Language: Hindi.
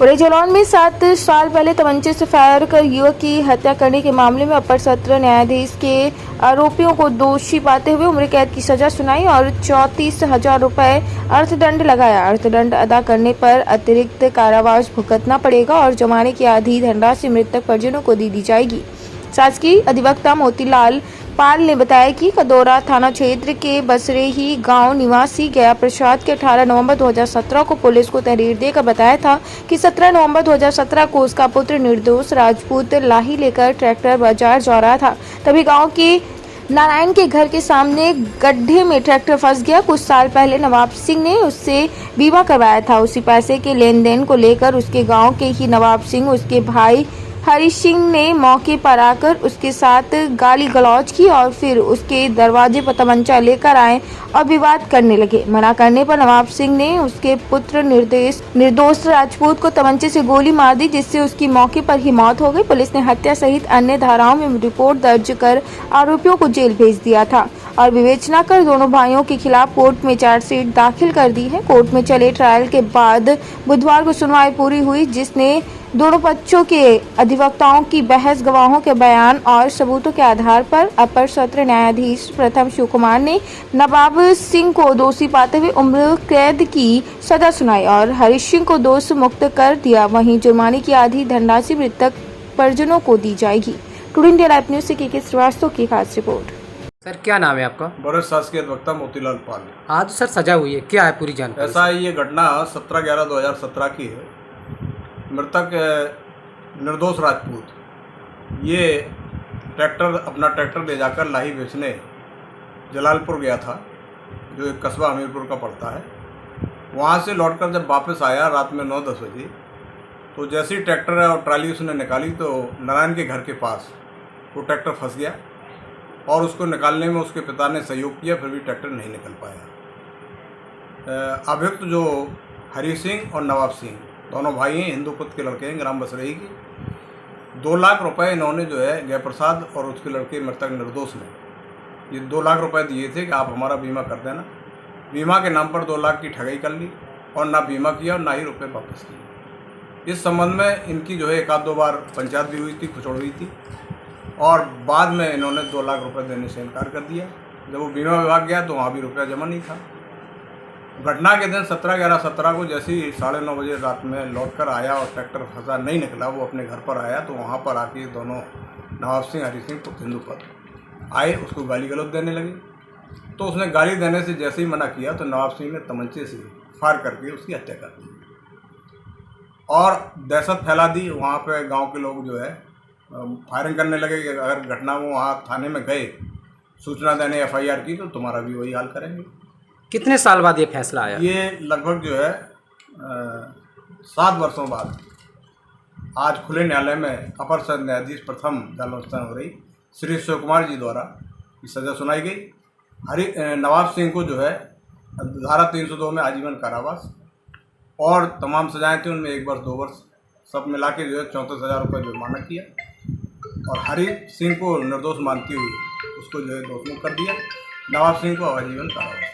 पूरे जालौन में 7 साल पहले तमंचे से फायर कर युवक की हत्या करने के मामले में अपर सत्र न्यायाधीश के आरोपियों को दोषी पाते हुए उम्र कैद की सजा सुनाई और 34,000 रुपए अर्थदंड लगाया। अर्थदंड अदा करने पर अतिरिक्त कारावास भुगतना पड़ेगा और जुर्माने की आधी धनराशि मृतक परिजनों को दी जाएगी। शासकीय अधिवक्ता मोतीलाल पाल ने बताया कि कदौरा थाना क्षेत्र के बसरेही गांव निवासी गया प्रसाद के 18 नवंबर 2017 को पुलिस को तहरीर देकर बताया था कि 17 नवंबर 2017 को उसका पुत्र निर्दोष राजपूत लाही लेकर ट्रैक्टर बाजार जा रहा था। तभी गांव के नारायण के घर के सामने गड्ढे में ट्रैक्टर फंस गया। कुछ साल पहले नवाब सिंह ने उससे बीमा करवाया था। उसी पैसे के लेन देन को लेकर उसके गाँव के ही नवाब सिंह उसके भाई हरी सिंह ने मौके पर आकर उसके साथ गाली गलौज की और फिर उसके दरवाजे पर तमंचा लेकर आए और विवाद करने लगे। मना करने पर नवाब सिंह ने उसके पुत्र निर्दोष राजपूत को तमंचे से गोली मार दी, जिससे उसकी मौके पर ही मौत हो गई। पुलिस ने हत्या सहित अन्य धाराओं में रिपोर्ट दर्ज कर आरोपियों को जेल भेज दिया था और विवेचना कर दोनों भाइयों के खिलाफ कोर्ट में चार्जशीट दाखिल कर दी है। कोर्ट में चले ट्रायल के बाद बुधवार को सुनवाई पूरी हुई, जिसने दोनों पक्षों के अधिवक्ताओं की बहस, गवाहों के बयान और सबूतों के आधार पर अपर सत्र न्यायाधीश प्रथम शिव कुमार ने नवाब सिंह को दोषी पाते हुए उम्र कैद की सजा सुनाई और हरीश सिंह को दोष मुक्त कर दिया। वहीं जुर्माने की आधी धनराशि मृतक परिजनों को दी जाएगी। टुडे इंडिया लाइव न्यूज से के श्रीवास्तव की खास रिपोर्ट। सर क्या नाम है आपका? वरिष्ठ शासकीय अधिवक्ता मोतीलाल पाल। आज सर सजा हुई है, क्या है पूरी जानकारी? ऐसा है, ये घटना 17/11/2017 की है। मृतक निर्दोष राजपूत ये अपना ट्रैक्टर ले जाकर लाही बेचने जलालपुर गया था, जो एक कस्बा हमीरपुर का पड़ता है। वहाँ से लौटकर जब वापस आया रात में 9-10 बजे, तो जैसे ही ट्रैक्टर और ट्राली उसने निकाली तो नारायण के घर के पास वो ट्रैक्टर फंस गया और उसको निकालने में उसके पिता ने सहयोग किया, फिर भी ट्रैक्टर नहीं निकल पाया। अभियुक्त जो हरी सिंह और नवाब सिंह दोनों भाई हैं, हिंदू पुत्र के लड़के हैं, ग्राम बसरेही के। 2 लाख रुपए इन्होंने जो है गया प्रसाद और उसके लड़के मृतक निर्दोष ने ये 2 लाख रुपए दिए थे कि आप हमारा बीमा कर देना। बीमा के नाम पर 2 लाख की ठगाई कर ली और ना बीमा किया और ना ही रुपए वापस किए। इस संबंध में इनकी जो है 1-2 बार पंचायत भी हुई थी, खुचड़ हुई थी और बाद में इन्होंने 2 लाख रुपए देने से इनकार कर दिया। जब वो बीमा विभाग गया तो वहाँ भी रुपया जमा नहीं था। घटना के दिन 17/11/17 को जैसे ही 9:30 बजे रात में लौटकर आया और ट्रैक्टर फंसा नहीं निकला, वो अपने घर पर आया तो वहाँ पर आके दोनों नवाब सिंह, हरी सिंह पुत्र हिंदू पुत्र आए, उसको गाली गलौज देने लगे। तो उसने गाली देने से जैसे ही मना किया तो नवाब सिंह ने तमंचे से फायर करके उसकी हत्या कर दी और दहशत फैला दी। वहाँ पर गाँव के लोग जो है फायरिंग करने लगे कि अगर घटना वो वहाँ थाने में गए सूचना देने FIR की तो तुम्हारा भी वही हाल करेंगे। कितने साल बाद ये फैसला आया? ये लगभग जो है 7 वर्षों बाद आज खुले न्यायालय में अपर सत्र न्यायाधीश प्रथम जालौन हो रही श्री शिव कुमार जी द्वारा ये सज़ा सुनाई गई। नवाब सिंह को जो है धारा 302 में आजीवन कारावास और तमाम सजाएं थी, उनमें 1 वर्ष 2 वर्ष सब मिला के जो है 34,000 रुपये जुर्माना किया और हरी सिंह को निर्दोष मानती हुई उसको जो है दोषमुक्त कर दिया। नवाब सिंह को आजीवन कारावास।